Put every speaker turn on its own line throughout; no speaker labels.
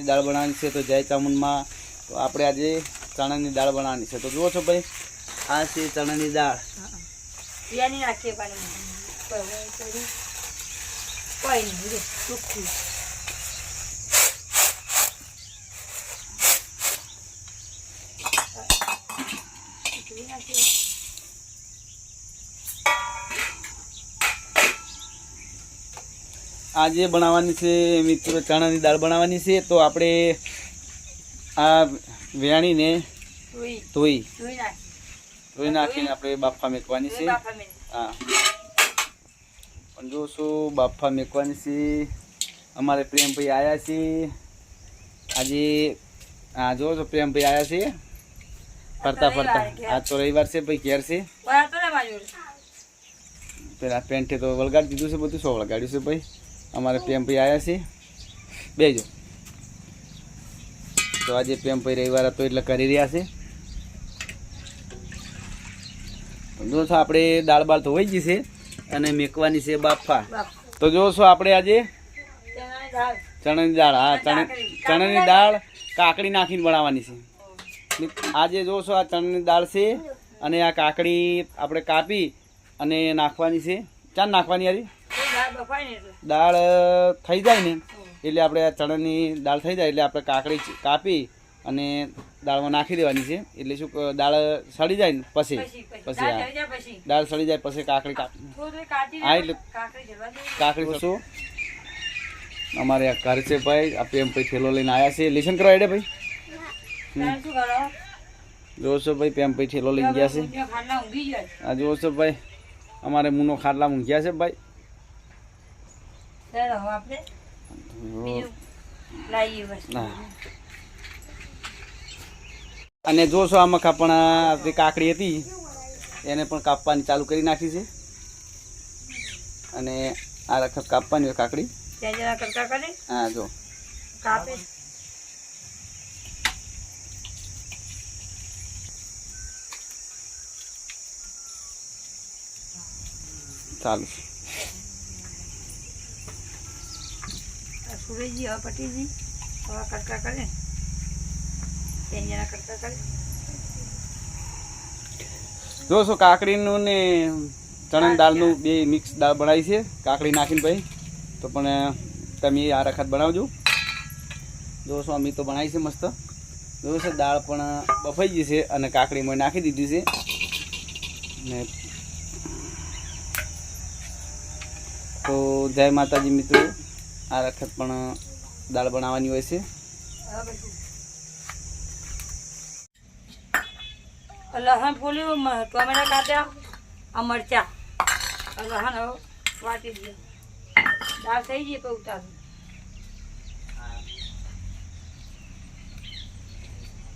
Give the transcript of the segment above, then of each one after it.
દાળ બનાવવાની છે તો જય ચામુંડમાં તો આપણે આજે ચણાની દાળ બનાવવાની છે તો જુઓ છો ભાઈ આ છે ચણાની દાળ
યાની નાખીએ પાણી કોઈ નહીં સુખી
આજે બનાવવાની છે મિત્રો ચણાની દાળ બનાવવાની છે તો આપણે આ વેણીને ધોઈ નાખીને આપણે બાફા મેકવાની છે હા પણ જો શું બાફા મેકવાની છે અમારે પ્રેમભાઈ આવ્યા છે આજે હા જો છો પ્રેમભાઈ આવ્યા છે ફરતા આજ તો રવિવાર છે ભાઈ ઘેર છે પેલા પેન્ટે તો વળગાડી દીધું છે બધું શું વળગાડ્યું છે ભાઈ અમારે પ્રેમભાઈ આવ્યા છે બેજો તો આજે પ્રેમભાઈ રવિવાર હતો એટલે કરી રહ્યા છે જો છો આપણે દાળ બાળ ધોવાઈ ગઈ છે અને મેકવાની છે બાફા તો જો છો આપણે આજે ચણાની દાળ હા ચણાની દાળ કાકડી નાખીને બનાવવાની છે આજે જો છો આ ચણાની દાળ છે અને આ કાકડી આપણે કાપી અને નાખવાની છે ચાર નાખવાની યારી દાળ થઈ જાય ને એટલે આપણે આ ચણાની દાળ થઈ જાય એટલે આપણે કાકડી કાપી અને દાળમાં નાખી દેવાની છે એટલે શું દાળ સડી જાય ને પછી દાળ સડી જાય પછી કાકડી હા એટલે કાકડી શું અમારે આ ઘર છે ભાઈ આ પ્રેમ ભાઈ થેલો લઈને આવ્યા છે લેસન કરવા એડે ભાઈ જોશો ભાઈ પ્રેમ ભાઈ થેલો લઈને ગયા છે આ જોશો ભાઈ અમારે મુનો ખાટલા ઊંઘ્યા છે ભાઈ અને જોશો આ મખા પણ આપણી કાકડી હતી એને પણ કાપવાની ચાલુ કરી નાખી છે અને આ રખત કાપવાની હોય કાકડી હા જો ચાલુ
સુરેજી હવે પટીજી હવે કટકા કરે કટકા કરે
જોશો કાકડીનું ને ચણાની દાળનું બે મિક્સ દાળ બનાવી છે કાકડી નાખીને ભાઈ તો પણ તમે આ રખત બનાવજો જોશો અમે તો બનાવી છે મસ્ત જોશો દાળ પણ બફાઈ ગઈ છે અને કાકડીમાં નાખી દીધી છે ને તો જય માતાજી મિત્રો આ વખત પણ દાળ બનાવવાની હોય છે
લસણ ફોલ્યું ટોમેટા કાપ્યા આ મરચા લસણ વાટી દીધું દાળ થઈ ગઈ તો ઉતારું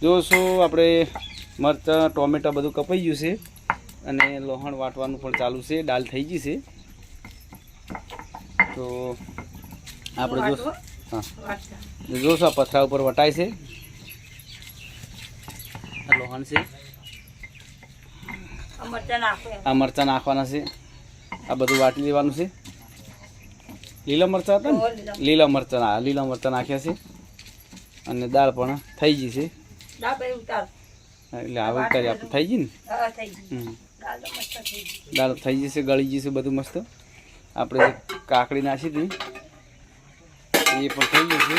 જોશો આપણે મરચાં ટોમેટા બધું કપાઈ ગયું છે અને લસણ વાટવાનું પણ ચાલુ છે દાળ થઈ ગઈ છે તો આપણે જોશો પથરા ઉપર વટાય છે લોહણ છે આ મરચાં નાખવાના છે આ બધું વાટી લેવાનું છે લીલા મરચાં હતા ને લીલા મરચાં નાખ્યા છે અને દાળ પણ થઈ ગઈ છે એટલે હવે ઉતારી આપણે થઈ ગઈ ને દાળ થઈ જશે ગળી જશે બધું મસ્ત આપણે કાકડી નાખી હતી એ પણ થઈ જશે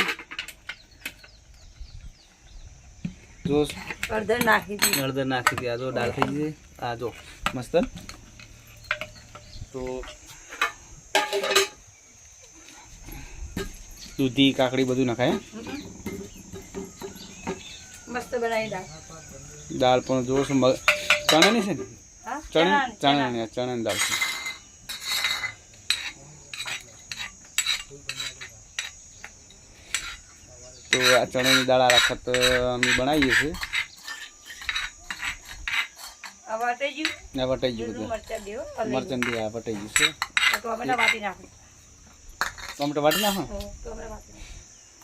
જો
હળદર નાખી હતી
આ જો દાળ થઈ જશે આ જો મસ્ત તો દૂધી કાકડી બધું નખાય
મસ્ત બનાવી
દાળ પણ જો ચણાની છે ને ચણાની દાળ છે તો આ ચણાની દાળ આ વખત અમે બનાવીએ છીએ વટાઈ ગયું બધું મરચાં બી આ વટાઈ ગયું છે ટોમેટો વાટી નાખો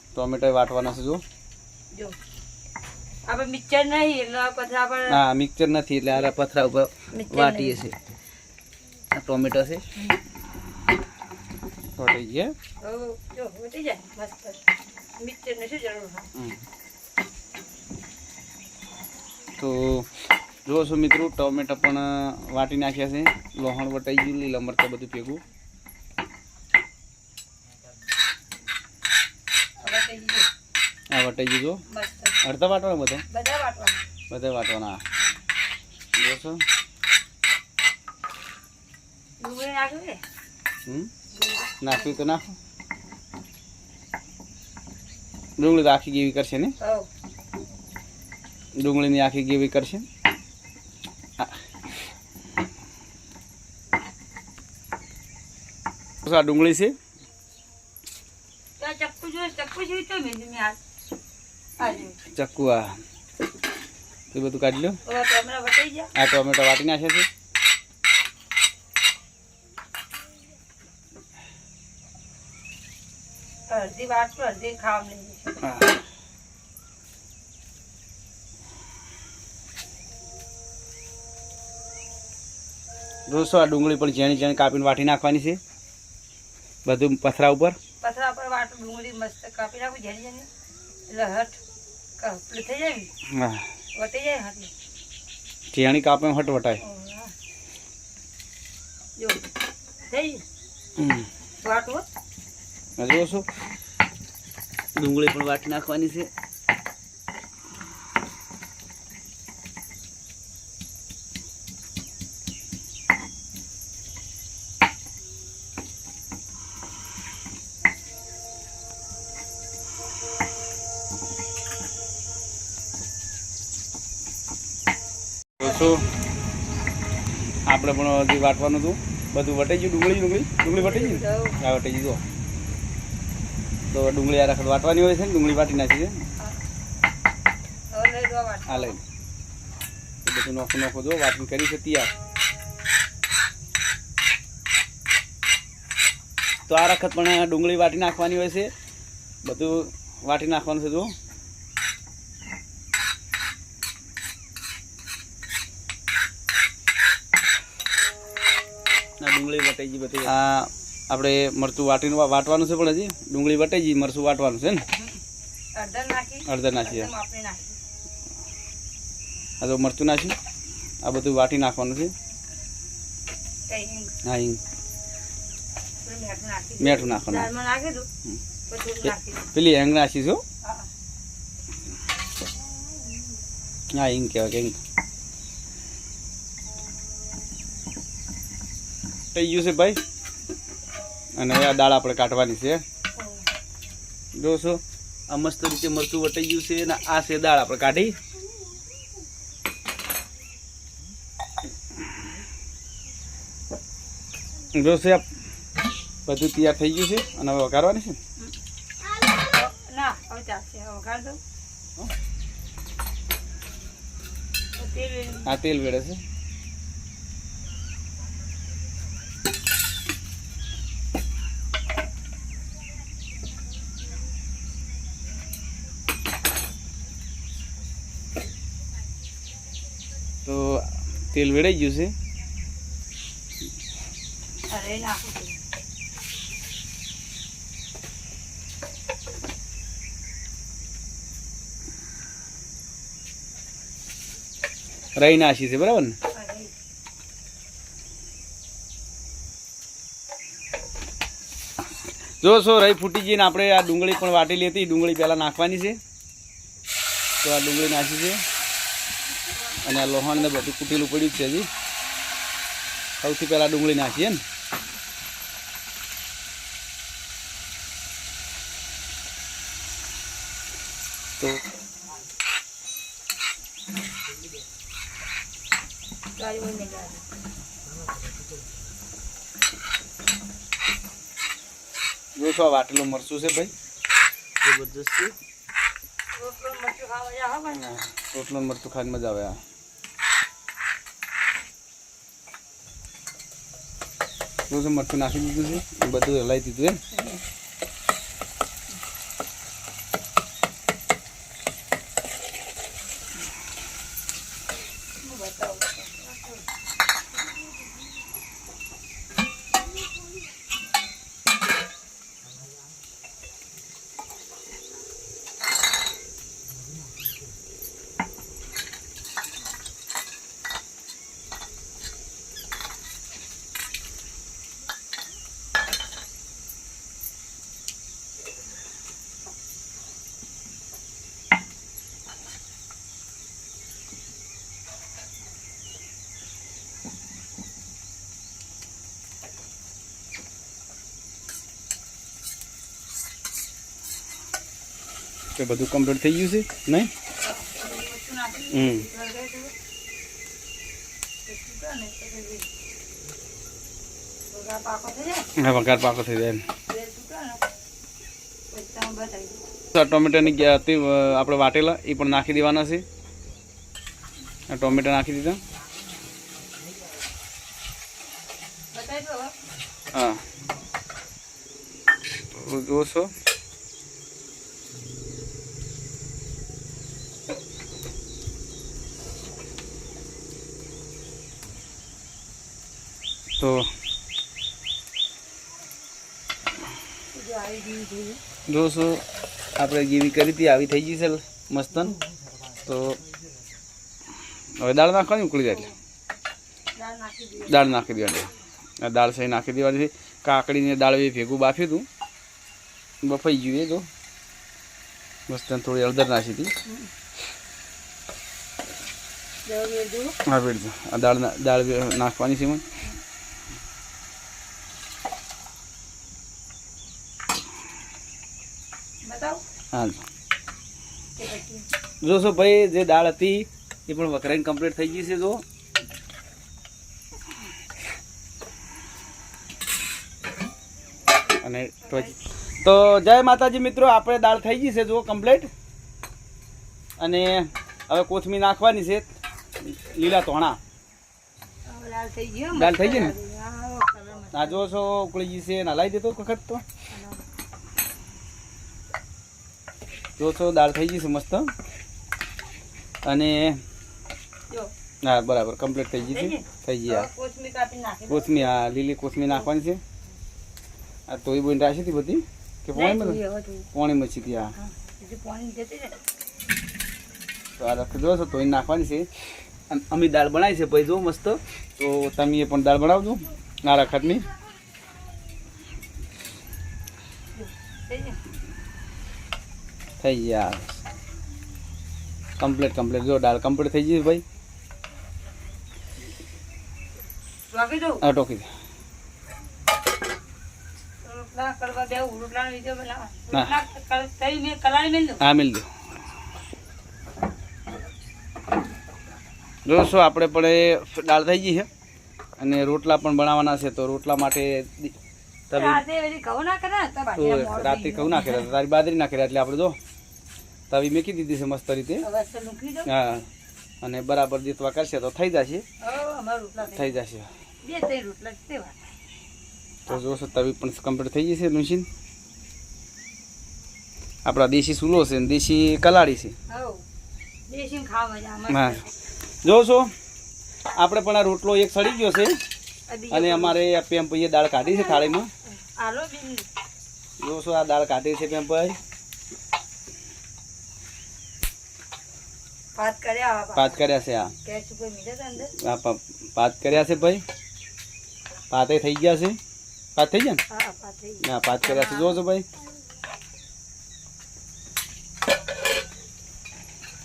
ટોમેટો વાટવાના છે જો
આપણે મિક્સર નહીં એટલે પથરા પર
હા મિક્સર નથી એટલે આ પથરા ઉપર વાટીએ છીએ આ ટોમેટો છે વટાઈ ગયા
જો વટી જાય મસ્ત મિક્સરની શું જરૂર હોય?
તો જુઓ છો મિત્રો, ટોમેટા પણ વાટી નાખ્યા છે, લોહણ વટાઈ ગયું, લીલા મરચાં બધું ભેગું. આ વટાઈ ગયું જો. અડધા વાટવાના બધા વાટવાના. જુઓ છો. નાખ્યું તો નાખો. ડુંગળી તો આખી ગેવી કરશે ને? ડુંગળીની આખી ગેવી કરશે. આ ડુંગળી છે. ચક્કુ આ એ બધું કાઢી લો. આ ટોમેટો વાટી નાખ્યા છે.
અડધી વાટ તો અડધી ખાવા લઈ
દોસ્તો આ ડુંગળી પણ ઝીણી ઝીણી કાપીને વાટી નાખવાની છે, બધું પથરા ઉપર.
પથરા પર વાટ ડુંગળી મસ્ત કાપી નાખું ઝીણી ઝીણી, એટલે હટ કપલી થઈ જાય ને.
હા,
વટી જાય હટ.
ઝીણી કાપે હટ વટાય.
જો થઈ વાટવું.
જુઓ છો, ડુંગળી પણ વાટી નાખવાની છે. આપણે પણ હજી વાટવાનું હતું, બધું વટાઈ ગયું. ડુંગળી વટાઈ ગયું. આ વટાઈ ગયું. તો ડુંગળી આ રખડ વાટવાની હોય છે ને, ડુંગળી વાટી નાખી છે. આ લઈ બધું નોખો જો વાટણી કરી છે તૈયાર. તો આ રખત પણ ડુંગળી વાટી નાખવાની હોય છે, બધું વાટી નાખવાનું છે. જો ડુંગળી વટાઈ ગઈ બધી. આ આપણે મરચું વાટવાનું છે, પણ હજી ડુંગળી વટાઈ ગઈ, મરચું વાટવાનું છે ને. અડધા નાખીએ. આ તો મરચું નાખ્યું, આ બધું વાટી નાખવાનું છે. હા, હિંગ મીઠું નાખવાનું. પેલી હેંગ નાખીશું. હા, હિંગ કહેવાય. હિંગ થઈ ગયું છે ભાઈ. અને હવે આ દાળ આપણે કાઢવાની છે. જોશો આ મસ્ત રીતે મરચું વટાઈ ગયું છે, અને આ છે દાળ આપણે કાઢી. જોશે આ બધું તૈયાર થઈ ગયું છે, અને હવે વઘારવાની છે. આ તેલ વેડે છે. તો તેલ વેડાઈ ગયું છે. રહી નાખી છે, બરાબર ને? જો સો રહી ફૂટી ગઈ ને આપણે આ ડુંગળી પણ વાટેલી હતી. ડુંગળી પહેલાં નાખવાની છે. તો આ ડુંગળી નાખી છે, અને આ લોહણ ને બધું કૂટેલું પડ્યું છે. હજી સૌથી પહેલાં ડુંગળી નાખીએ ને. તો જો છો વાટેલું મરચું છે ભાઈ, જબરજસ્ત છે. રોટલો મરચું ખાઈને મજા આવે. જો મરચું નાખી દીધું છે, બધું હલાવી દીધું એમ. કે બધું કમ્પ્લીટ થઈ ગયું છે નહીં? હા, વઘાર પાકો થઈ જાય. ટોમેટાની હતી આપણે વાટેલા એ પણ નાખી દેવાના છે. આ ટોમેટા નાખી દીધા. હા, જોશો તો જોશો આપણે જેવી કરી હતી આવી થઈ ગઈ છે મસ્તન. તો હવે દાળ નાખવાની ઉકળી જાય એટલે દાળ નાખી દેવાની. દાળ સહી નાખી દેવાની છે. કાકડીને દાળ એ ભેગું બાફ્યું હતું, બફાઈ ગયું એ તો મસ્તન. થોડી હળદર નાખી હતી. હા ભેડજો આ દાળ નાખવાની છે એમાં. હા જોશો ભાઈ જે દાળ હતી એ પણ વઘરાઈને કમ્પ્લીટ થઈ ગઈ છે. જો અને તો જય માતાજી મિત્રો, આપણે દાળ થઈ ગઈ છે જો કમ્પ્લીટ. અને હવે કોથમીર નાખવાની છે, લીલા ધોણા. દાળ થઈ ગઈ ને? આ જો છો ઉકળી ગઈ છે. હલાવી દેતો વખત તો જો છો દાળ થઈ ગઈ છે મસ્ત. અને હા બરાબર કમ્પ્લીટ થઈ ગઈ છે. થઈ ગઈ આ કોથમીર, હા લીલી કોથમીર નાખવાની છે. આ તોય બોઈને રાખી હતી બધી કે પોણી મચી હતી. હા તો આ રખ જો છો તોય નાખવાની છે. અને અમે દાળ બનાવી છે ભાઈ જો મસ્ત. તો તમે પણ દાળ બનાવજો આ રખતની. થઈ ગયા કમ્પ્લીટ જો દાળ કમ્પ્લીટ થઈ ગઈ ભાઈ. હા ટોકી દે. હા મિલ દો. જો શું આપણે પણ દાળ થઈ ગઈ છે અને રોટલા પણ બનાવવાના છે. તો રોટલા માટે રાતે ઘઉં નાખેલા, તારી બાજરી નાખેલા, એટલે આપણે જો તવી મેકી દીધી છે મસ્ત રીતે. હા અને બરાબર જીતવા કરશે તો થઈ જશે. તો જોશો તવી પણ કમ્પ્લીટ થઈ જશે. મશીન આપણા દેશી ચૂલો છે ને દેશી કલાડી છે. હા જોશો આપણે પણ આ રોટલો એક સડી ગયો છે. અને અમારે આ પેમ્પઈએ દાળ કાઢી છે થાળીમાં. જોશો આ દાળ કાઢી છે પેમ્પાઈ. પાત કર્યા છે. હા પાત કર્યા છે ભાઈ. પાતે થઈ ગયા છે. પાત થઈ ગયા ને? હા પાત કર્યા છે. જોશો ભાઈ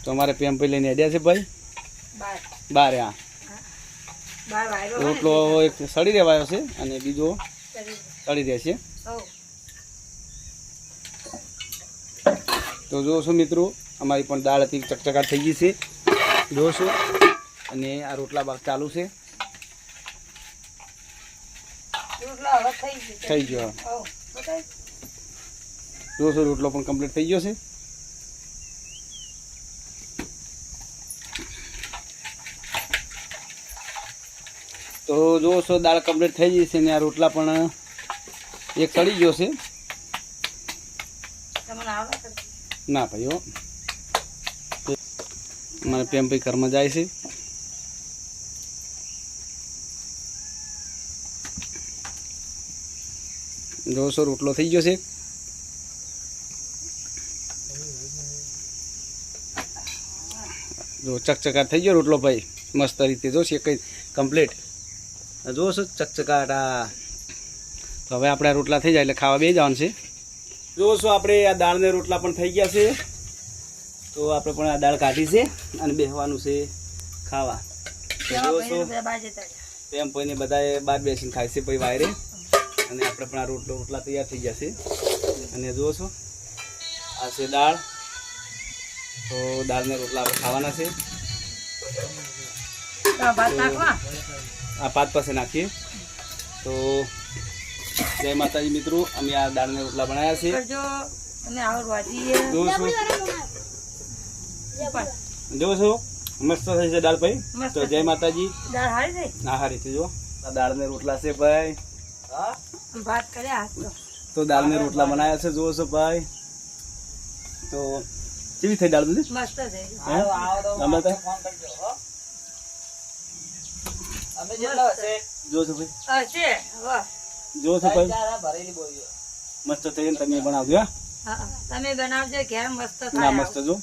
તો અમારે પેમ્પઈ લઈને અડ્યા છે ભાઈ બાર. હા રોટલો એક સડી રહેવાયો છે અને બીજો સડી રહેશે. તો જોશો મિત્રો અમારી પણ દાળ હતી ચકચકાટ થઈ ગઈ છે જોશો. અને આ રોટલા ભાગ ચાલુ છે. થઈ ગયો જોશો રોટલો પણ કમ્પ્લીટ થઈ ગયો છે. તો જોશો દાળ કમ્પ્લીટ થઈ ગઈ છે ને આ રોટલા પણ એક સડી ગયો છે. ના ભાઈઓ મને પેમ્પઈ ઘરમાં જાય છે. જોશો રોટલો થઈ ગયો છે. જો ચકચકાટ થઈ ગયો રોટલો ભાઈ મસ્ત રીતે. જોશે કઈ કમ્પ્લીટ જોશો ચકચકાટ. આ તો હવે આપણે આ રોટલા થઈ જાય એટલે ખાવા બે જવાનું છે. જોશો આપણે આ દાળ ને રોટલા પણ થઈ ગયા છે. તો આપણે પણ આ દાળ કાઢી છે અને બેસવાનું છે ખાવા. જોશો તેમ પહીને બધાએ બહાર બેસીને ખાય છે પછી વાયરે. અને આપણે પણ આ રોટલા તૈયાર થઈ જશે. અને જોશો આ છે દાળ તો દાળ ને રોટલા આપણે ખાવાના છે.
ભાત નાખવા
આ પાત પાસે નાખીએ. તો જય માતાજી મિત્રો, અમે આ દાળ ને રોટલા બનાવ્યા છે.
કરજો અને આવડ વાજીએ
જો છો મસ્ત થઈ છે દાળ ભાઈ.
મસ્ત
તો જય માતાજી.
દાળ હારી થઈ
હા હારી છે. જો આ દાળ ને રોટલા છે ભાઈ.
ભાત કર્યા હાથ
તો દાળ ને રોટલા બનાવ્યા છે. જુઓ છો ભાઈ. તો કેવી થઈ દાળ બધી?
મસ્ત થઈ
જો છો ભાઈ.
હશે વાહ
જો છો ભાઈ મસ્ત થઈ. તમે બનાવજો.
હા તમે બનાવજો ઘેર મસ્ત
ના
થાય
મસ્ત જો